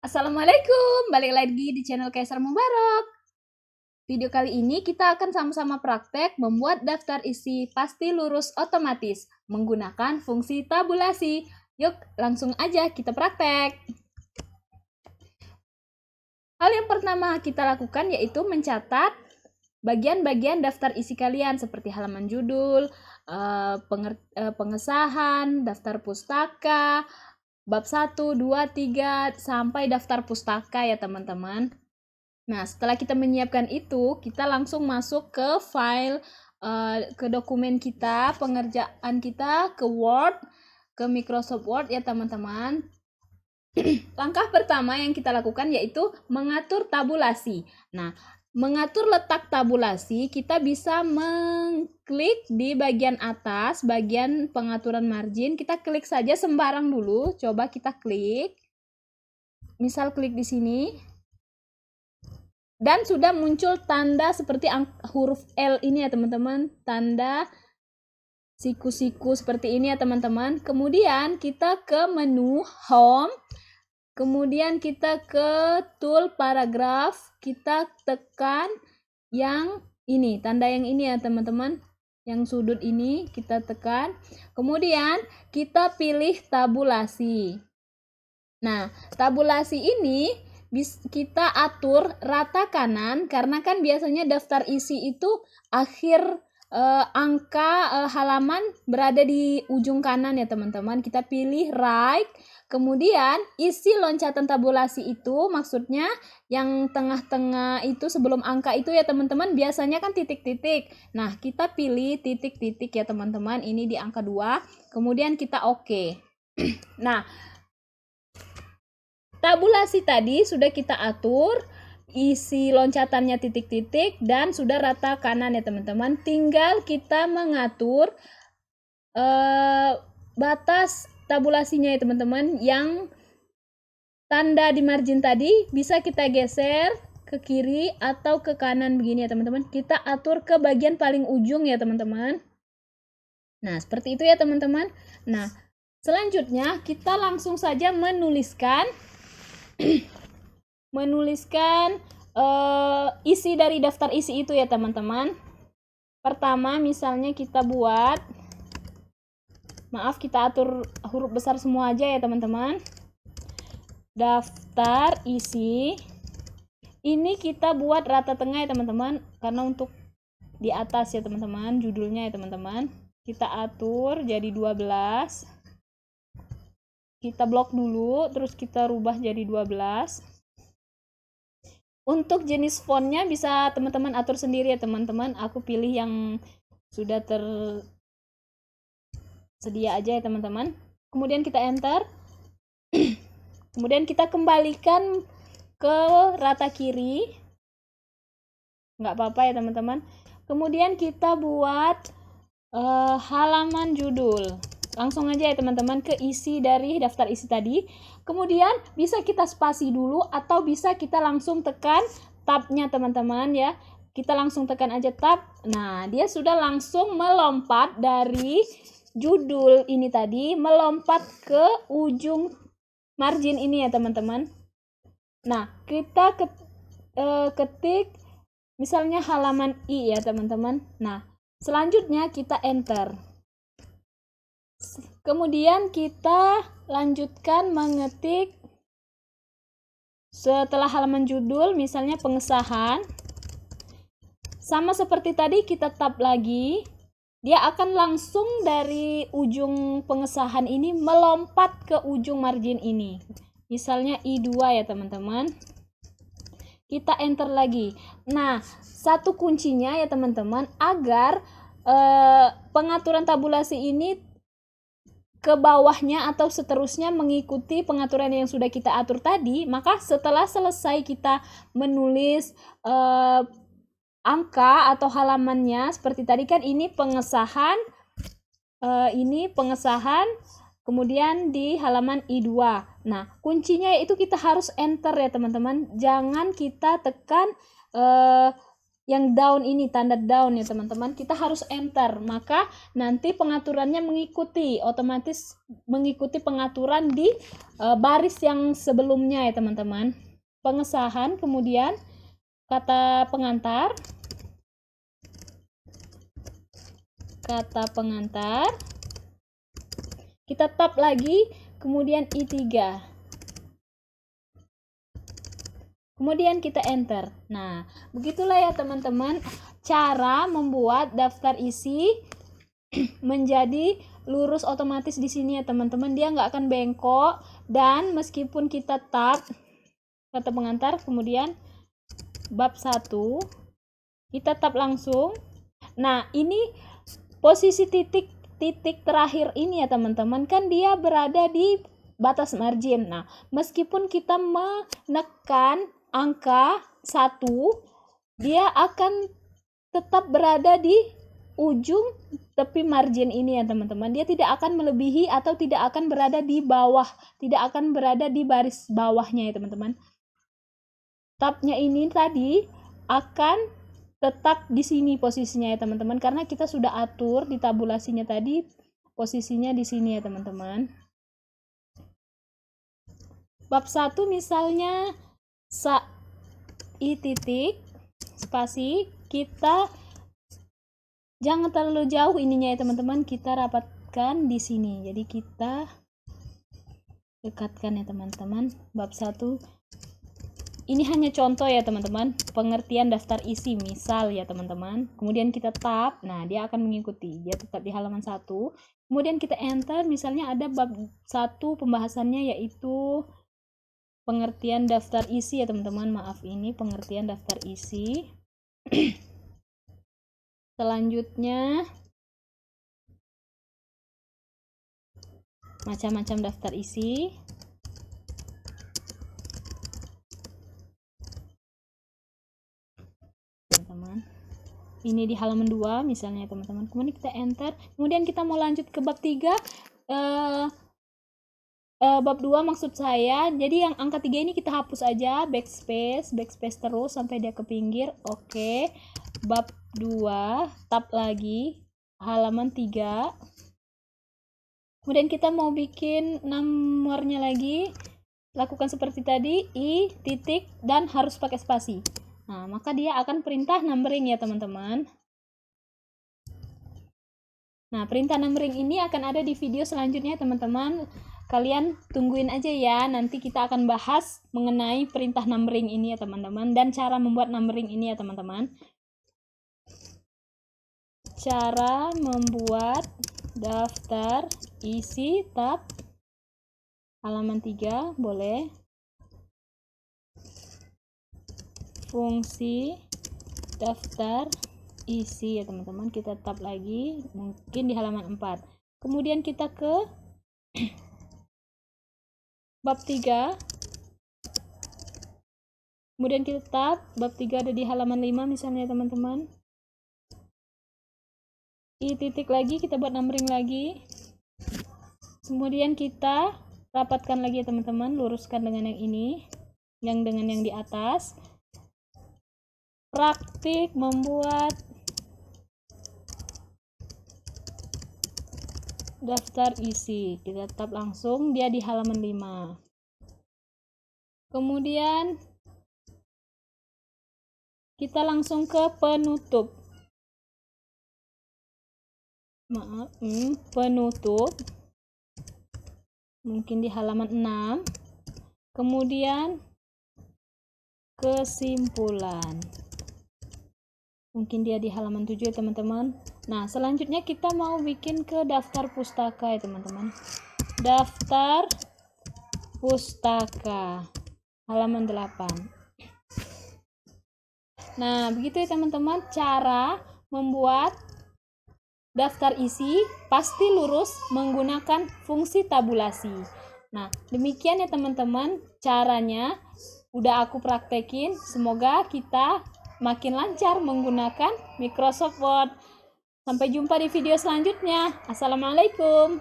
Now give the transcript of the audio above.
Assalamualaikum, balik lagi di channel Kaisar Mubarak. Video kali ini kita akan sama-sama praktek membuat daftar isi pasti lurus otomatis menggunakan fungsi tabulasi. Yuk, langsung aja kita praktek. Hal yang pertama kita lakukan yaitu mencatat bagian-bagian daftar isi kalian seperti halaman judul, pengesahan, daftar pustaka, bab 1, 2, 3, sampai daftar pustaka ya teman-teman. Nah, setelah kita menyiapkan itu, kita langsung masuk ke file, ke dokumen kita, pengerjaan kita, ke Word, ke Microsoft Word ya teman-teman. Langkah pertama yang kita lakukan yaitu mengatur tabulasi. Nah, mengatur letak tabulasi, kita bisa mengklik di bagian atas, bagian pengaturan margin. Kita klik saja sembarang dulu, coba kita klik. Misal klik di sini. Dan sudah muncul tanda seperti huruf L ini ya teman-teman, tanda siku-siku seperti ini ya teman-teman. Kemudian kita ke menu Home, kemudian kita ke tool paragraf, kita tekan yang ini, tanda yang ini ya teman-teman, yang sudut ini kita tekan. Kemudian kita pilih tabulasi. Nah, tabulasi ini kita atur rata kanan, karena kan biasanya daftar isi itu akhir angka halaman berada di ujung kanan ya teman-teman. Kita pilih right, kemudian isi loncatan tabulasi itu maksudnya yang tengah-tengah itu sebelum angka itu ya teman-teman, biasanya kan titik-titik. Nah, kita pilih titik-titik ya teman-teman, ini di angka 2, kemudian kita oke. Nah, tabulasi tadi sudah kita atur, isi loncatannya titik-titik dan sudah rata kanan ya teman-teman. Tinggal kita mengatur batas tabulasinya ya teman-teman. Yang tanda di margin tadi bisa kita geser ke kiri atau ke kanan begini ya teman-teman. Kita atur ke bagian paling ujung ya teman-teman. Nah, seperti itu ya teman-teman. Nah, selanjutnya kita langsung saja menuliskan isi dari daftar isi itu ya teman-teman. Pertama misalnya kita kita atur huruf besar semua aja ya teman-teman. Daftar isi ini kita buat rata tengah ya teman-teman, karena untuk di atas ya teman-teman, judulnya ya teman-teman. Kita atur jadi 12. Kita blok dulu, terus kita rubah jadi 12. Untuk jenis fontnya bisa teman-teman atur sendiri ya teman-teman. Aku pilih yang sudah tersedia aja ya teman-teman. Kemudian kita enter. Kemudian kita kembalikan ke rata kiri. Nggak apa-apa ya teman-teman. Kemudian kita buat halaman judul. Langsung aja ya teman-teman ke isi dari daftar isi tadi. Kemudian bisa kita spasi dulu atau bisa kita langsung tekan tabnya teman-teman ya. Kita langsung tekan aja tab. Nah, dia sudah langsung melompat dari judul ini tadi, melompat ke ujung margin ini ya teman-teman. Nah, kita ketik misalnya halaman I ya teman-teman. Nah, selanjutnya kita enter. Kemudian kita lanjutkan mengetik setelah halaman judul, misalnya pengesahan. Sama seperti tadi, kita tab lagi. Dia akan langsung dari ujung pengesahan ini melompat ke ujung margin ini. Misalnya I2 ya teman-teman. Kita enter lagi. Nah, satu kuncinya ya teman-teman, agar pengaturan tabulasi ini ke bawahnya atau seterusnya mengikuti pengaturan yang sudah kita atur tadi, maka setelah selesai kita menulis angka atau halamannya seperti tadi kan, ini pengesahan, kemudian di halaman I2. Nah, kuncinya itu kita harus enter ya teman-teman, jangan kita tekan yang down ini, tanda down ya teman-teman, kita harus enter. Maka nanti pengaturannya otomatis mengikuti pengaturan di baris yang sebelumnya ya teman-teman. Pengesahan, kemudian kata pengantar, kita tab lagi, kemudian I3, kemudian kita enter. Nah, begitulah ya teman-teman cara membuat daftar isi menjadi lurus otomatis di sini ya teman-teman. Dia nggak akan bengkok, dan meskipun kita tab kata pengantar, kemudian bab 1, kita tab langsung. Nah, ini posisi titik terakhir ini ya teman-teman, kan dia berada di batas margin. Nah, meskipun kita menekan angka 1, dia akan tetap berada di ujung tepi margin ini ya teman-teman. Dia tidak akan melebihi atau tidak akan berada di bawah, tidak akan berada di baris bawahnya ya teman-teman. Tabnya ini tadi akan tetap di sini posisinya ya teman-teman, karena kita sudah atur di tabulasinya tadi posisinya di sini ya teman-teman. Bab 1 misalnya I titik spasi, kita jangan terlalu jauh ininya ya teman-teman, kita rapatkan di sini. Jadi kita dekatkan ya teman-teman. Bab 1 ini hanya contoh ya teman-teman, pengertian daftar isi misal ya teman-teman. Kemudian kita tab, nah dia akan mengikuti, dia tetap di halaman 1. Kemudian kita enter, misalnya ada bab 1 pembahasannya yaitu pengertian daftar isi ya teman-teman. Maaf, ini pengertian daftar isi. Selanjutnya macam-macam daftar isi. Teman-teman, ini di halaman 2 misalnya teman-teman. Kemudian kita enter, kemudian kita mau lanjut ke bab 3, bab 2 maksud saya. Jadi yang angka 3 ini kita hapus aja, backspace terus sampai dia ke pinggir. Oke. Bab 2, tab lagi halaman 3. Kemudian kita mau bikin nomornya lagi, lakukan seperti tadi, I titik, dan harus pakai spasi. Nah, maka dia akan perintah numbering ya teman-teman. Nah, perintah numbering ini akan ada di video selanjutnya teman-teman. Kalian tungguin aja ya, nanti kita akan bahas mengenai perintah numbering ini ya teman-teman, dan cara membuat numbering ini ya teman-teman. Cara membuat daftar isi tab halaman 3 boleh. Fungsi daftar isi ya teman-teman, kita tab lagi, mungkin di halaman 4. Kemudian kita ke bab 3. Kemudian kita tab, bab 3 ada di halaman 5 misalnya teman-teman. I titik lagi, kita buat numbering lagi. Kemudian kita rapatkan lagi ya teman-teman, luruskan dengan yang ini, dengan yang di atas. Praktik membuat daftar isi, kita tab langsung, dia di halaman 5. Kemudian kita langsung ke penutup. Penutup mungkin di halaman 6. Kemudian kesimpulan, mungkin dia di halaman 7 ya teman-teman. Nah, selanjutnya kita mau bikin ke daftar pustaka ya teman-teman. Daftar pustaka halaman 8. Nah, begitu ya teman-teman cara membuat daftar isi pasti lurus menggunakan fungsi tabulasi. Nah, demikian ya teman-teman caranya. Udah aku praktekin, semoga kita makin lancar menggunakan Microsoft Word. Sampai jumpa di video selanjutnya. Assalamualaikum.